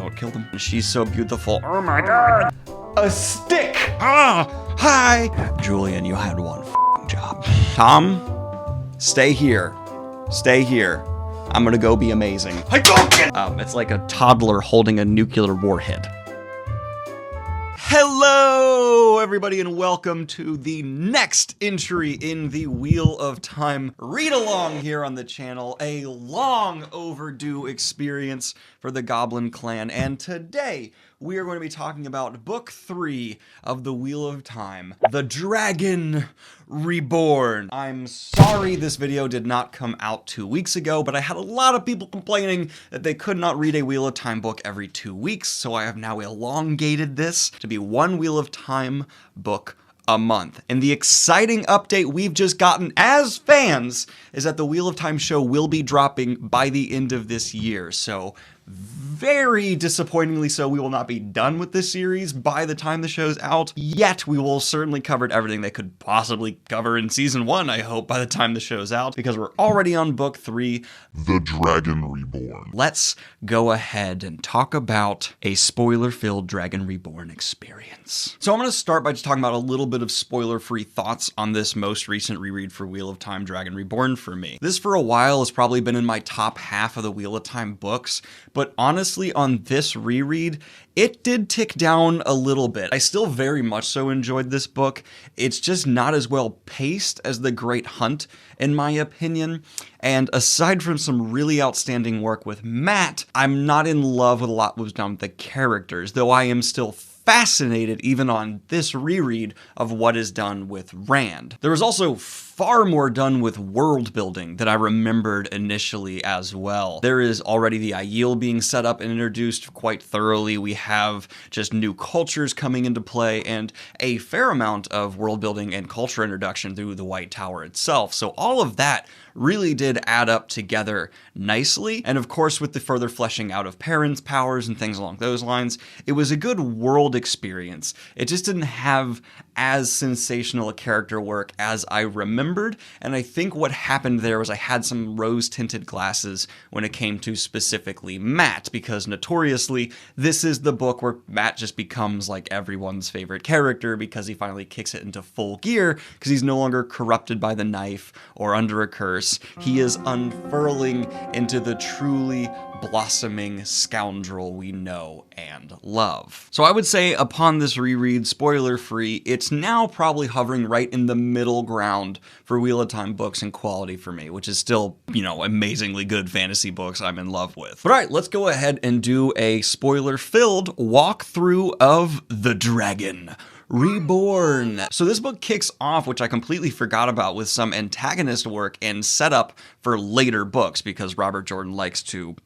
what killed him. She's so beautiful. Oh my god. A stick! Ah! Hi! Julian, you had one job. Tom, stay here. Stay here. I'm gonna go be amazing. It's like a toddler holding a nuclear warhead. Hello, everybody, and welcome to the next entry in the Wheel of Time read-along here on the channel. A long overdue experience for the Goblin Clan, and today we are going to be talking about Book 3 of the Wheel of Time, The Dragon Reborn. I'm sorry this video did not come out 2 weeks ago, but I had a lot of people complaining that they could not read a Wheel of Time book every 2 weeks, so I have now elongated this to be one Wheel of Time book a month. And the exciting update we've just gotten as fans is that the Wheel of Time show will be dropping by the end of this year, so very disappointingly so, we will not be done with this series by the time the show's out. Yet, we will certainly cover everything they could possibly cover in Season 1, I hope, by the time the show's out, because we're already on Book 3, The Dragon Reborn. Let's go ahead and talk about a spoiler-filled Dragon Reborn experience. So I'm going to start by just talking about a little bit of spoiler-free thoughts on this most recent reread for Wheel of Time Dragon Reborn for me. This, for a while, has probably been in my top half of the Wheel of Time books, but honestly, on this reread, it did tick down a little bit. I still very much so enjoyed this book. It's just not as well paced as The Great Hunt, in my opinion. And aside from some really outstanding work with Matt, I'm not in love with a lot that was done with the characters, though I am still fascinated, even on this reread, of what is done with Rand. There was also far more done with world building than I remembered initially as well. There is already the Aiel being set up and introduced quite thoroughly. We have just new cultures coming into play and a fair amount of world building and culture introduction through the White Tower itself. So all of that really did add up together nicely. And of course, with the further fleshing out of Perrin's powers and things along those lines, it was a good world experience. It just didn't have as sensational a character work as I remembered. And I think what happened there was I had some rose-tinted glasses when it came to specifically Matt, because notoriously, this is the book where Matt just becomes like everyone's favorite character because he finally kicks it into full gear because he's no longer corrupted by the knife or under a curse. He is unfurling into the truly blossoming scoundrel we know and love. So I would say upon this reread, spoiler free, it's now probably hovering right in the middle ground for Wheel of Time books in quality for me, which is still, you know, amazingly good fantasy books I'm in love with. But all right, let's go ahead and do a spoiler-filled walkthrough of The Dragon Reborn. So this book kicks off, which I completely forgot about, with some antagonist work and setup for later books, because Robert Jordan likes to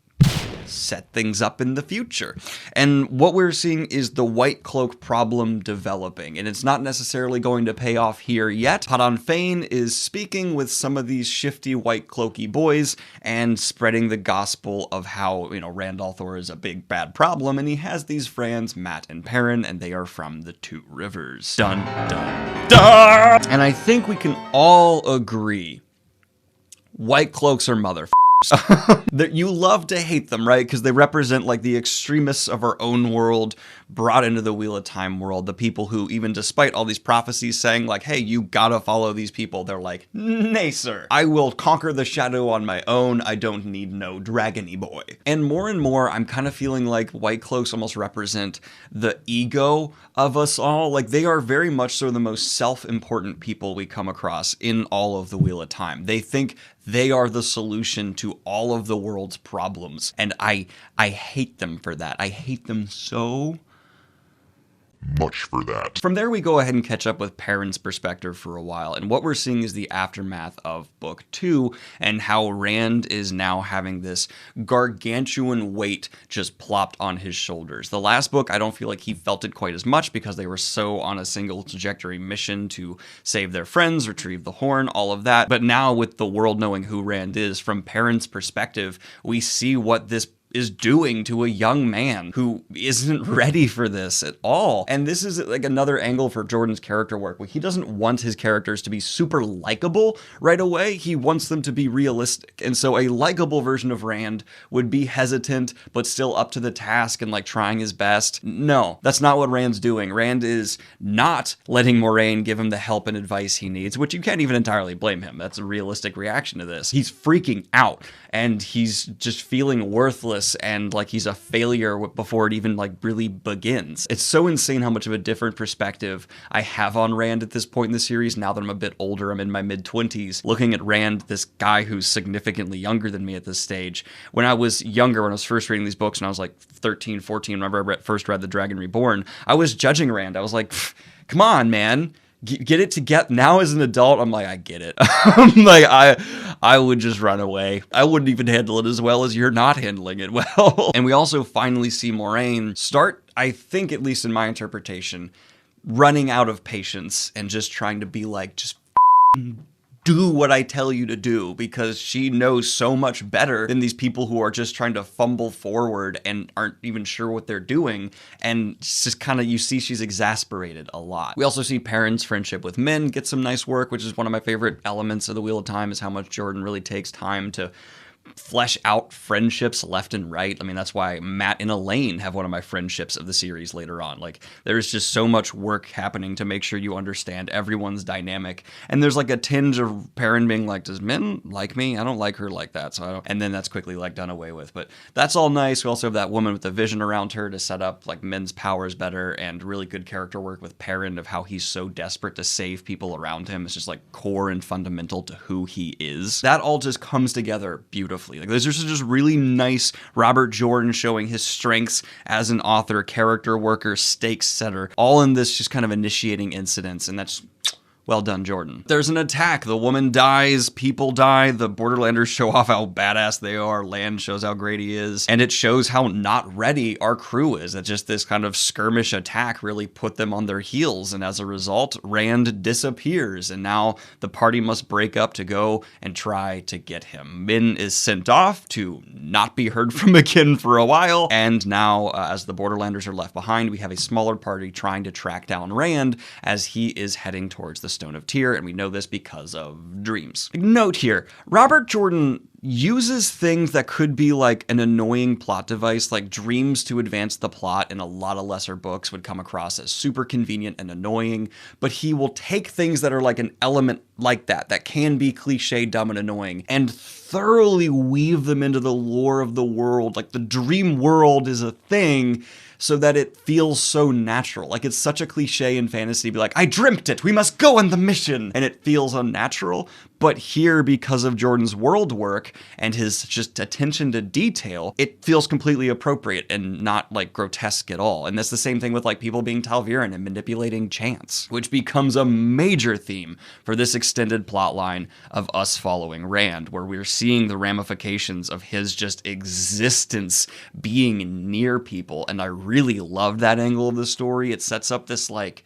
set things up in the future. And what we're seeing is the White Cloak problem developing, and it's not necessarily going to pay off here yet. Padan Fain is speaking with some of these shifty White Cloaky boys and spreading the gospel of how, you know, Rand al'Thor is a big bad problem, and he has these friends, Matt and Perrin, and they are from the Two Rivers. Dun, dun, dun! And I think we can all agree, White Cloaks are motherfuckers. You love to hate them, right? Because they represent like the extremists of our own world brought into the Wheel of Time world. The people who, even despite all these prophecies saying like, hey, you gotta follow these people, they're like, nay, sir. I will conquer the shadow on my own. I don't need no dragony boy. And more, I'm kind of feeling like White Cloaks almost represent the ego of us all. Like, they are very much so the most self-important people we come across in all of the Wheel of Time. They think they are the solution to all of the world's problems. And I hate them for that. I hate them so much for that. From there, we go ahead and catch up with Perrin's perspective for a while, and what we're seeing is the aftermath of Book 2, and how Rand is now having this gargantuan weight just plopped on his shoulders. The last book, I don't feel like he felt it quite as much, because they were so on a single trajectory mission to save their friends, retrieve the horn, all of that. But now, with the world knowing who Rand is, from Perrin's perspective, we see what this is doing to a young man who isn't ready for this at all. And this is like another angle for Jordan's character work, where he doesn't want his characters to be super likable right away. He wants them to be realistic. And so a likable version of Rand would be hesitant, but still up to the task and like trying his best. No, that's not what Rand's doing. Rand is not letting Moiraine give him the help and advice he needs, which you can't even entirely blame him. That's a realistic reaction to this. He's freaking out and he's just feeling worthless and like he's a failure before it even like really begins. It's so insane how much of a different perspective I have on Rand at this point in the series. Now that I'm a bit older, I'm in my mid-20s, looking at Rand, this guy who's significantly younger than me at this stage. When I was younger, when I was first reading these books, when I was like 13, 14, whenever I first read The Dragon Reborn, I was judging Rand. I was like, come on, man. Get it together. Now as an adult, I'm like, I get it. Like, I would just run away. I wouldn't even handle it as well as you're not handling it well. And we also finally see Moiraine start, I think, at least in my interpretation, running out of patience and just trying to be like, just do what I tell you to do, because she knows so much better than these people who are just trying to fumble forward and aren't even sure what they're doing. And it's just kind of, you see she's exasperated a lot. We also see Perrin's friendship with Min get some nice work, which is one of my favorite elements of The Wheel of Time, is how much Jordan really takes time to flesh out friendships left and right. I mean, that's why Mat and Elaine have one of my friendships of the series later on. Like, there's just so much work happening to make sure you understand everyone's dynamic. And there's like a tinge of Perrin being like, does Min like me? I don't like her like that. So I don't. And then that's quickly like done away with. But that's all nice. We also have that woman with the vision around her to set up like Min's powers better, and really good character work with Perrin of how he's so desperate to save people around him. It's just like core and fundamental to who he is. That all just comes together beautifully. Like, there's just really nice Robert Jordan showing his strengths as an author, character worker, stakes setter, all in this just kind of initiating incidents, and that's well done, Jordan. There's an attack. The woman dies. People die. The Borderlanders show off how badass they are. Lan shows how great he is. And it shows how not ready our crew is. That just this kind of skirmish attack really put them on their heels. And as a result, Rand disappears. And now the party must break up to go and try to get him. Min is sent off to not be heard from again for a while. And now, as the Borderlanders are left behind, we have a smaller party trying to track down Rand as he is heading towards the Stone of Tear, and we know this because of dreams. Note here, Robert Jordan uses things that could be like an annoying plot device, like dreams to advance the plot in a lot of lesser books would come across as super convenient and annoying, but he will take things that are like an element like that can be cliche, dumb, and annoying, and thoroughly weave them into the lore of the world. Like, the dream world is a thing, so that it feels so natural. Like, it's such a cliche in fantasy to be like, I dreamt it, we must go on the mission, and it feels unnatural. But here, because of Jordan's world work and his just attention to detail, it feels completely appropriate and not like grotesque at all. And that's the same thing with like people being Tal'Viren and manipulating chance, which becomes a major theme for this extended plot line of us following Rand, where we're seeing the ramifications of his just existence being near people. And I really love that angle of the story. It sets up this like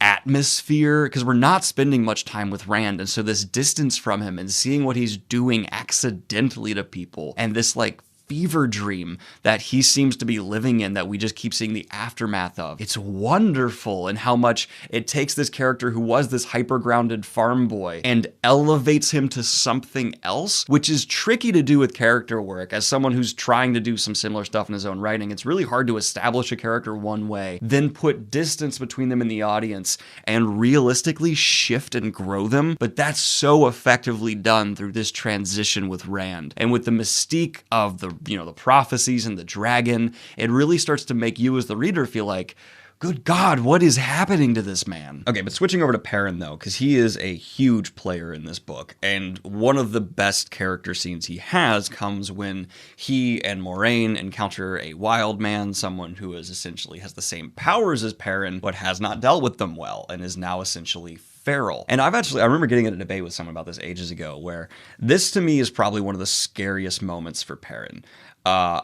atmosphere, because we're not spending much time with Rand, and so this distance from him and seeing what he's doing accidentally to people, and this like fever dream that he seems to be living in that we just keep seeing the aftermath of. It's wonderful, and how much it takes this character who was this hyper-grounded farm boy and elevates him to something else, which is tricky to do with character work. As someone who's trying to do some similar stuff in his own writing, it's really hard to establish a character one way, then put distance between them and the audience, and realistically shift and grow them. But that's so effectively done through this transition with Rand. And with the mystique of the prophecies and the dragon, it really starts to make you as the reader feel like, good God, what is happening to this man? Okay, but switching over to Perrin, though, because he is a huge player in this book, and one of the best character scenes he has comes when he and Moiraine encounter a wild man, someone who is essentially has the same powers as Perrin, but has not dealt with them well, and is now essentially feral. And I remember getting in a debate with someone about this ages ago, where this to me is probably one of the scariest moments for Perrin.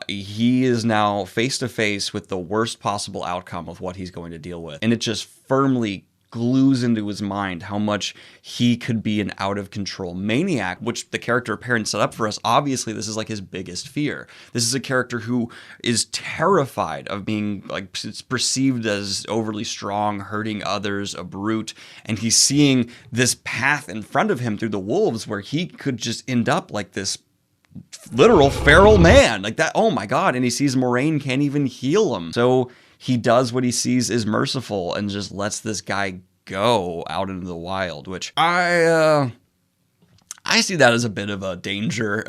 He is now face to face with the worst possible outcome of what he's going to deal with, and it just firmly glues into his mind how much he could be an out-of-control maniac, which the character Perrin set up for us. Obviously, this is like his biggest fear. This is a character who is terrified of being like perceived as overly strong, hurting others, a brute, and he's seeing this path in front of him through the wolves where he could just end up like this literal feral man like that. Oh my God. And he sees Moiraine can't even heal him. So he does what he sees is merciful and just lets this guy go out into the wild, which I see that as a bit of a danger.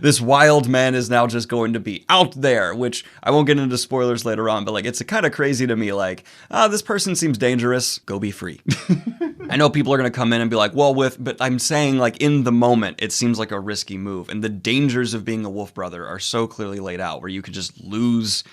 This wild man is now just going to be out there, which I won't get into spoilers later on, but like, it's kind of crazy to me. Like, this person seems dangerous. Go be free. I know people are going to come in and be like, well, but I'm saying like in the moment, it seems like a risky move. And the dangers of being a wolf brother are so clearly laid out where you could just lose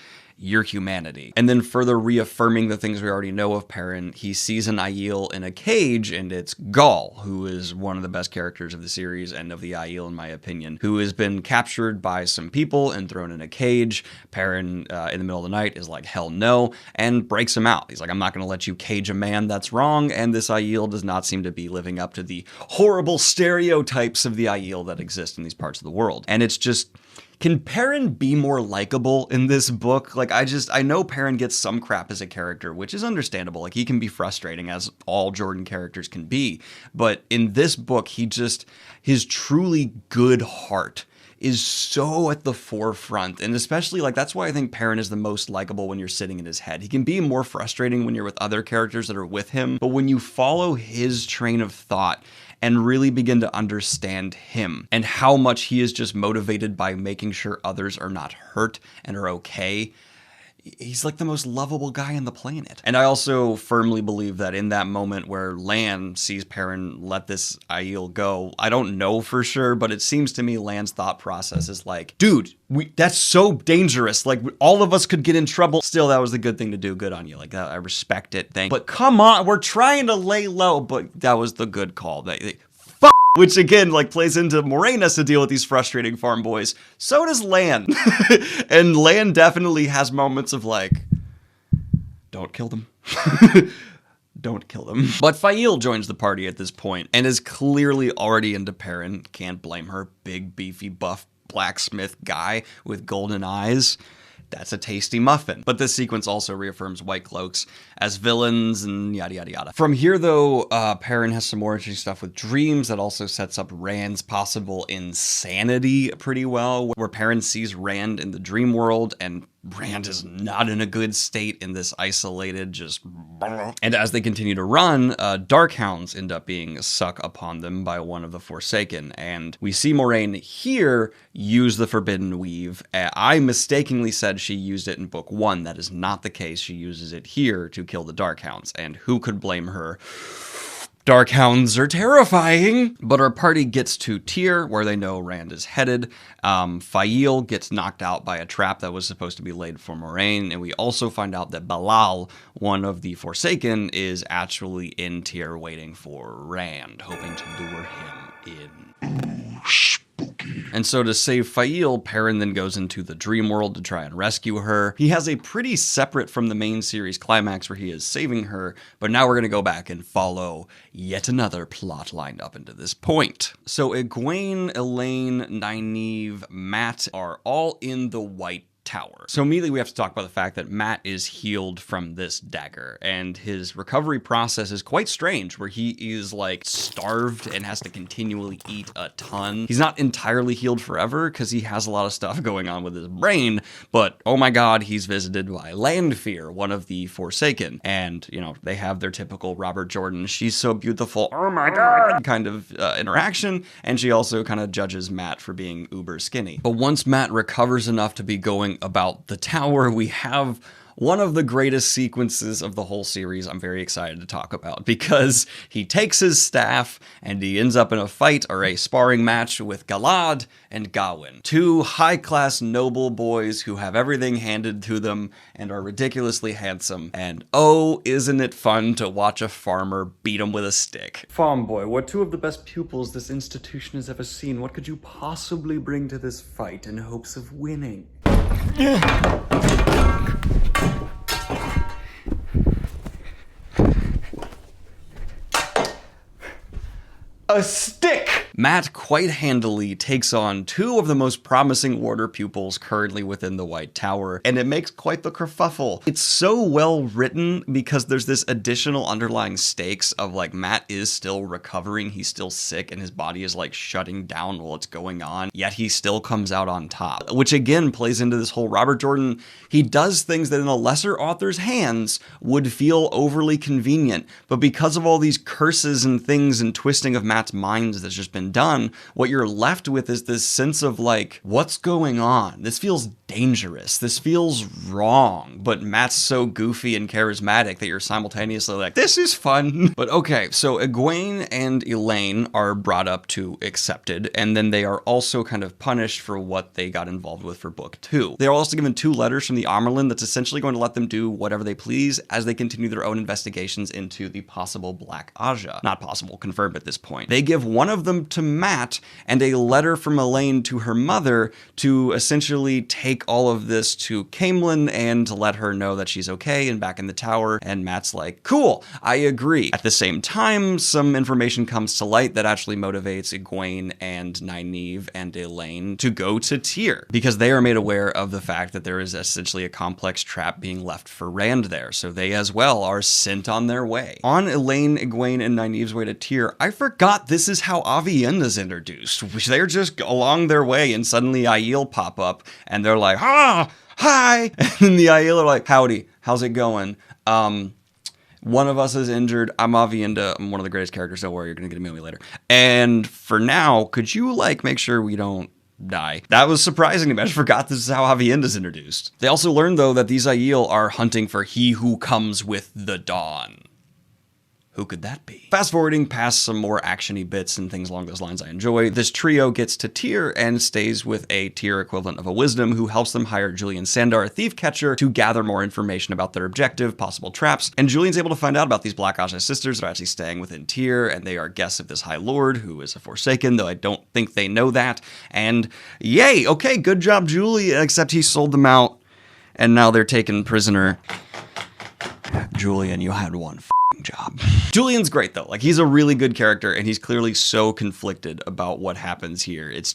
your humanity. And then further reaffirming the things we already know of Perrin, he sees an Aiel in a cage, and it's Gaul, who is one of the best characters of the series and of the Aiel in my opinion, who has been captured by some people and thrown in a cage. Perrin, in the middle of the night, is like, hell no, and breaks him out. He's like, I'm not going to let you cage a man, that's wrong. And this Aiel does not seem to be living up to the horrible stereotypes of the Aiel that exist in these parts of the world. And it's just, can Perrin be more likable in this book? Like, I know Perrin gets some crap as a character, which is understandable. Like, he can be frustrating, as all Jordan characters can be. But in this book, his truly good heart is so at the forefront. And especially, like, that's why I think Perrin is the most likable when you're sitting in his head. He can be more frustrating when you're with other characters that are with him. But when you follow his train of thought and really begin to understand him and how much he is just motivated by making sure others are not hurt and are okay, he's like the most lovable guy on the planet. And I also firmly believe that in that moment where Lan sees Perrin let this Aiel go, I don't know for sure, but it seems to me Lan's thought process is like, dude, that's so dangerous. Like, all of us could get in trouble. Still, that was the good thing to do. Good on you. Like, I respect it. But come on, we're trying to lay low, but that was the good call. Which again, like, plays into Moiraine has to deal with these frustrating farm boys. So does Lan. And Lan definitely has moments of like, don't kill them. Don't kill them. But Faile joins the party at this point and is clearly already into Perrin. Can't blame her. Big, beefy, buff blacksmith guy with golden eyes. That's a tasty muffin. But this sequence also reaffirms White Cloaks as villains and yada, yada, yada. From here, though, Perrin has some more interesting stuff with dreams that also sets up Rand's possible insanity pretty well, where Perrin sees Rand in the dream world and Rand is not in a good state in this isolated just... And as they continue to run, Darkhounds end up being suck upon them by one of the Forsaken. And we see Moiraine here use the Forbidden Weave. I mistakenly said she used it in book 1. That is not the case. She uses it here to kill the Darkhounds. And who could blame her? Darkhounds are terrifying. But our party gets to Tyr, where they know Rand is headed. Faile gets knocked out by a trap that was supposed to be laid for Moiraine. And we also find out that Balal, one of the Forsaken, is actually in Tyr waiting for Rand, hoping to lure him in. And so to save Faile, Perrin then goes into the dream world to try and rescue her. He has a pretty separate from the main series climax where he is saving her, but now we're going to go back and follow yet another plot lined up into this point. So Egwene, Elaine, Nynaeve, Mat are all in the White Tower. So immediately we have to talk about the fact that Mat is healed from this dagger, and his recovery process is quite strange, where he is like starved and has to continually eat a ton. He's not entirely healed forever because he has a lot of stuff going on with his brain, but oh my God, he's visited by Lanfear, one of the Forsaken, and you know, they have their typical Robert Jordan, she's so beautiful, oh my God, kind of interaction, and she also kind of judges Mat for being uber skinny. But once Mat recovers enough to be going about the tower, we have one of the greatest sequences of the whole series I'm very excited to talk about, because he takes his staff and he ends up in a fight or a sparring match with Galad and Gawain, two high-class noble boys who have everything handed to them and are ridiculously handsome, and oh, isn't it fun to watch a farmer beat him with a stick. Farm boy, we're two of the best pupils this institution has ever seen. What could you possibly bring to this fight in hopes of winning? a stick! Matt quite handily takes on two of the most promising warder pupils currently within the White Tower, and it makes quite the kerfuffle. It's so well written because there's this additional underlying stakes of like Matt is still recovering, he's still sick, and his body is like shutting down while it's going on, yet he still comes out on top. Which again plays into this whole Robert Jordan, he does things that in a lesser author's hands would feel overly convenient, but because of all these curses and things and twisting of Matt's minds that's just been done, what you're left with is this sense of like, what's going on? This feels dangerous. This feels wrong. But Matt's so goofy and charismatic that you're simultaneously like, this is fun. But okay, so Egwene and Elaine are brought up to accepted, and then they are also kind of punished for what they got involved with for book 2. They are also given 2 letters from the Amerlin that's essentially going to let them do whatever they please as they continue their own investigations into the possible Black Aja. Not possible, confirmed at this point. They give one of them to Matt and a letter from Elaine to her mother to essentially take all of this to Caemlyn and to let her know that she's okay and back in the tower, and Matt's like, cool, I agree. At the same time, some information comes to light that actually motivates Egwene and Nynaeve and Elaine to go to Tyr, because they are made aware of the fact that there is essentially a complex trap being left for Rand there, so they as well are sent on their way. On Elaine, Egwene, and Nynaeve's way to Tyr, I forgot this is how Avienda's introduced. They're just along their way and suddenly Aiel pop up and they're like, ah, hi! And the Aiel are like, howdy, how's it going? One of us is injured. I'm Avienda. I'm one of the greatest characters. Don't worry, you're going to get a movie later. And for now, could you like make sure we don't die? That was surprising to me. I just forgot this is how Avienda's introduced. They also learned, though, that these Aiel are hunting for he who comes with the dawn. Who could that be? Fast forwarding past some more actiony bits and things along those lines I enjoy, this trio gets to Tyr and stays with a Tyr equivalent of a Wisdom who helps them hire Julian Sandar, a thief catcher, to gather more information about their objective, possible traps, and Julian's able to find out about these Black Aja sisters that are actually staying within Tyr, and they are guests of this High Lord, who is a Forsaken, though I don't think they know that, and yay, okay, good job Julian, except he sold them out, and now they're taken prisoner. Julian, you had one job. Julian's great though. Like, he's a really good character and he's clearly so conflicted about what happens here. It's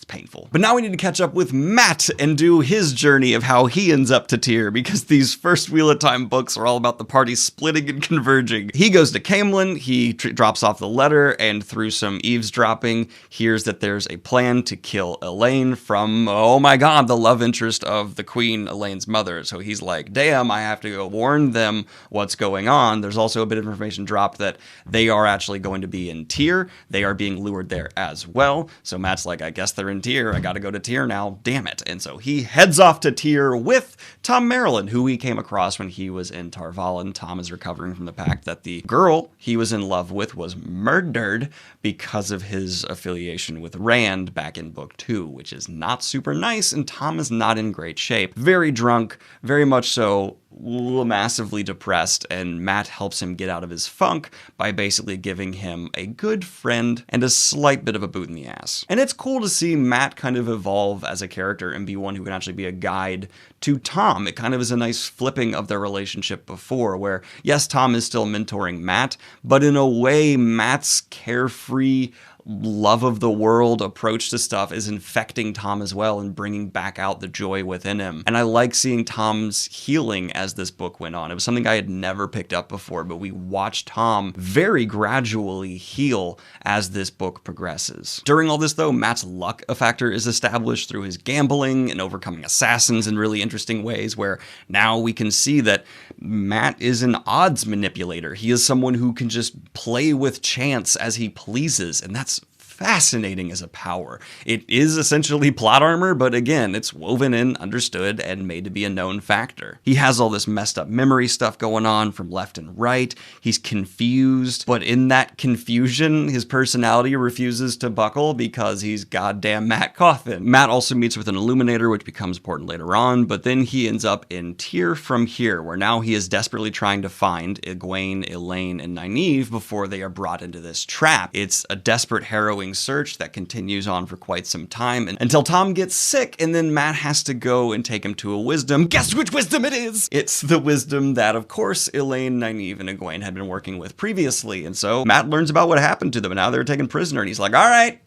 painful. But now we need to catch up with Matt and do his journey of how he ends up to Tyr, because these first Wheel of Time books are all about the party splitting and converging. He goes to Caemlyn, he drops off the letter, and through some eavesdropping, hears that there's a plan to kill Elaine from, oh my god, the love interest of the queen, Elaine's mother. So he's like, damn, I have to go warn them what's going on. There's also a bit of information dropped that they are actually going to be in Tyr. They are being lured there as well. So Matt's like, I guess they're in Tyr. I gotta go to Tyr now, damn it. And so he heads off to Tyr with Tom Merrilin, who he came across when he was in Tar Valon. Tom is recovering from the fact that the girl he was in love with was murdered because of his affiliation with Rand back in book 2, which is not super nice, and Tom is not in great shape. Very drunk, very much so, massively depressed, and Matt helps him get out of his funk by basically giving him a good friend and a slight bit of a boot in the ass. And it's cool to see Matt kind of evolve as a character and be one who can actually be a guide to Tom. It kind of is a nice flipping of their relationship before, where yes, Tom is still mentoring Matt, but in a way, Matt's carefree love of the world approach to stuff is infecting Tom as well and bringing back out the joy within him. And I like seeing Tom's healing as this book went on. It was something I had never picked up before, but we watched Tom very gradually heal as this book progresses. During all this though, Matt's luck factor is established through his gambling and overcoming assassins in really interesting ways, where now we can see that Matt is an odds manipulator. He is someone who can just play with chance as he pleases, and that's fascinating as a power. It is essentially plot armor, but again, it's woven in, understood, and made to be a known factor. He has all this messed up memory stuff going on from left and right. He's confused, but in that confusion, his personality refuses to buckle because he's goddamn Matt Cawthon. Matt also meets with an Illuminator, which becomes important later on, but then he ends up in Tyr from Here, where now he is desperately trying to find Egwene, Elaine, and Nynaeve before they are brought into this trap. It's a desperate, harrowing ongoing search that continues on for quite some time until Tom gets sick, and then Matt has to go and take him to a wisdom. Guess which wisdom it is? It's the wisdom that, of course, Elaine, Nynaeve, and Egwene had been working with previously. And so Matt learns about what happened to them, and now they're taken prisoner, and he's like, all right,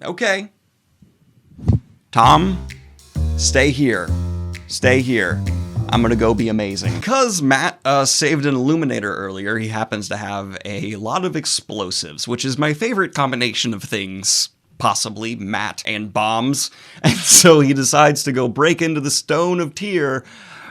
okay. Tom, stay here. Stay here. I'm gonna go be amazing. Because Matt saved an Illuminator earlier, he happens to have a lot of explosives, which is my favorite combination of things. Possibly Matt and bombs. And so he decides to go break into the Stone of Tyr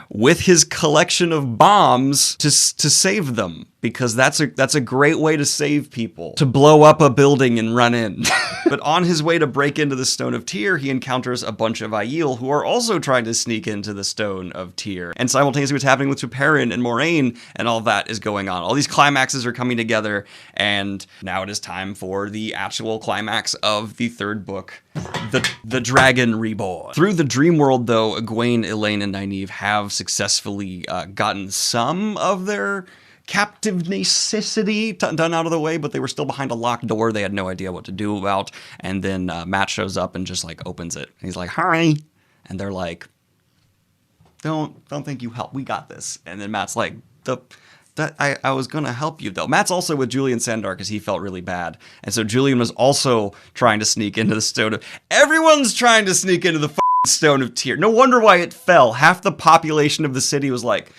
with his collection of bombs to save them. Because that's a great way to save people. To blow up a building and run in. But on his way to break into the Stone of Tyr, he encounters a bunch of Aiel who are also trying to sneak into the Stone of Tyr. And simultaneously what's happening with Tuperin and Moiraine and all that is going on. All these climaxes are coming together, and now it is time for the actual climax of the third book, The Dragon Reborn. Through the dream world, though, Egwene, Elaine, and Nynaeve have successfully gotten some of their captive necessity done out of the way, but they were still behind a locked door they had no idea what to do about. And then Matt shows up and just like opens it. And he's like, hi. And they're like, don't think you help. We got this. And then Matt's like, I was going to help you, though. Matt's also with Julian Sandar because he felt really bad. And so Julian was also trying to sneak into the Stone of... Everyone's trying to sneak into the Stone of Tyr. No wonder why it fell. Half the population of the city was like,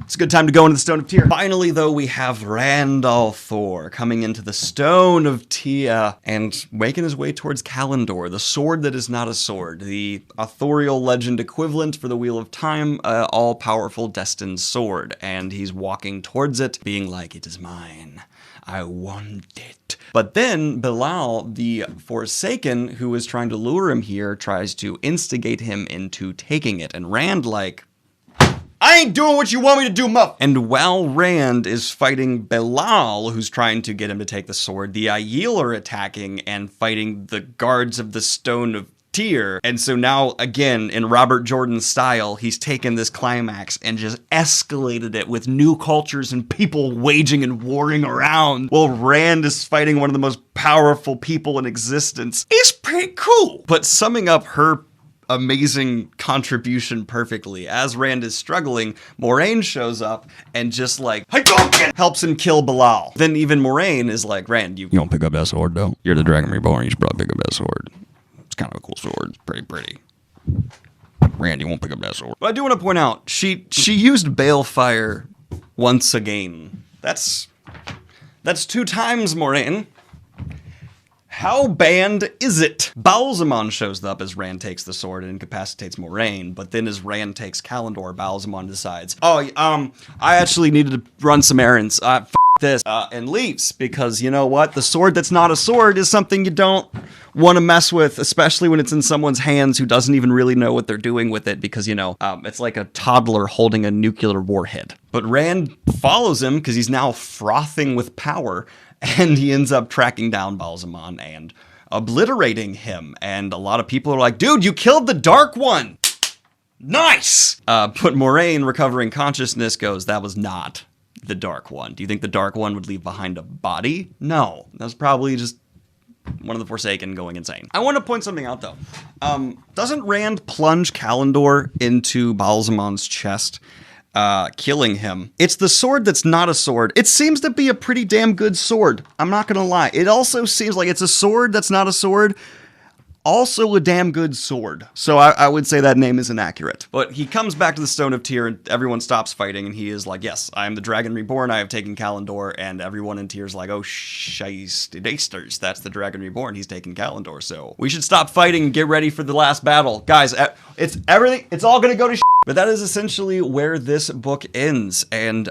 it's a good time to go into the Stone of Tyr. Finally, though, we have Rand al'Thor coming into the Stone of Tyr and making his way towards Kalendor, the sword that is not a sword, the authorial legend equivalent for the Wheel of Time, all-powerful destined sword. And he's walking towards it, being like, it is mine. I want it. But then Belial, the Forsaken, who is trying to lure him here, tries to instigate him into taking it. And Rand, like, I ain't doing what you want me to do, muff. And while Rand is fighting Belial, who's trying to get him to take the sword, the Aiel are attacking and fighting the guards of the Stone of Tyr. And so now, again, in Robert Jordan style, he's taken this climax and just escalated it with new cultures and people waging and warring around while Rand is fighting one of the most powerful people in existence. It's pretty cool. But summing up her amazing contribution perfectly, as Rand is struggling, Moiraine shows up and just like, helps him kill Belial. Then even Moiraine is like, Rand, you don't pick up that sword though. You're the Dragon Reborn, you should probably pick up that sword. It's kind of a cool sword. It's pretty. Rand, you won't pick up that sword. But I do want to point out, she used Balefire once again. That's 2 times, Moiraine. How banned is it? Ba'alzamon shows up as Rand takes the sword and incapacitates Moiraine, but then as Rand takes Kalendor, Ba'alzamon decides, I actually needed to run some errands. F this, and leaves, because you know what? The sword that's not a sword is something you don't want to mess with, especially when it's in someone's hands who doesn't even really know what they're doing with it, because, you know, it's like a toddler holding a nuclear warhead. But Rand follows him because he's now frothing with power, and he ends up tracking down Ba'alzamon and obliterating him. And a lot of people are like, dude, you killed the Dark One! Nice! But Moiraine, recovering consciousness, goes, that was not the Dark One. Do you think the Dark One would leave behind a body? No. That was probably just one of the Forsaken going insane. I want to point something out, though. Doesn't Rand plunge Kalendor into Ba'alzamon's chest, killing him? It's the sword that's not a sword. It seems to be a pretty damn good sword. I'm not gonna lie. It also seems like it's a sword that's not a sword. Also a damn good sword. So I would say that name is inaccurate. But he comes back to the Stone of Tyr and everyone stops fighting and he is like, yes, I am the Dragon Reborn, I have taken Kalendor, and everyone in Tyr's like, oh, shystasters, that's the Dragon Reborn, he's taken Kalendor, so we should stop fighting and get ready for the last battle. Guys, it's all gonna go to shit. But that is essentially where this book ends, and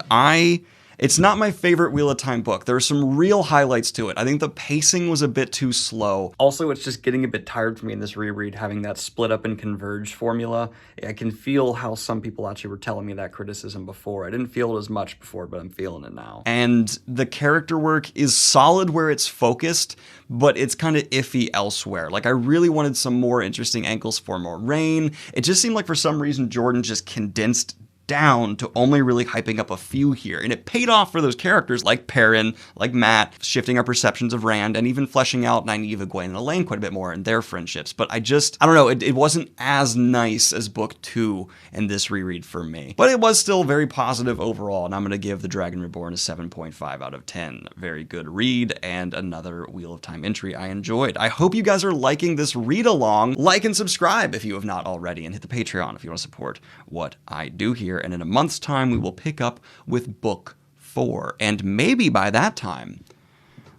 it's not my favorite Wheel of Time book. There are some real highlights to it. I think the pacing was a bit too slow. Also, it's just getting a bit tired for me in this reread, having that split up and converge formula. I can feel how some people actually were telling me that criticism before. I didn't feel it as much before, but I'm feeling it now. And the character work is solid where it's focused, but it's kind of iffy elsewhere. Like, I really wanted some more interesting angles for Moiraine. It just seemed like for some reason Jordan just condensed down to only really hyping up a few here. And it paid off for those characters like Perrin, like Matt, shifting our perceptions of Rand, and even fleshing out Nynaeve, Egwene, and Elaine quite a bit more in their friendships. But I don't know, it wasn't as nice as book 2 in this reread for me. But it was still very positive overall, and I'm going to give The Dragon Reborn a 7.5 out of 10. Very good read, and another Wheel of Time entry I enjoyed. I hope you guys are liking this read along. Like and subscribe if you have not already, and hit the Patreon if you want to support what I do here. And in a month's time, we will pick up with book 4. And maybe by that time,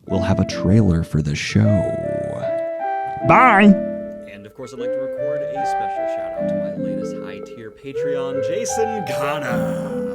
we'll have a trailer for the show. Bye! And of course, I'd like to record a special shout out to my latest high tier Patreon, Jason Ghana.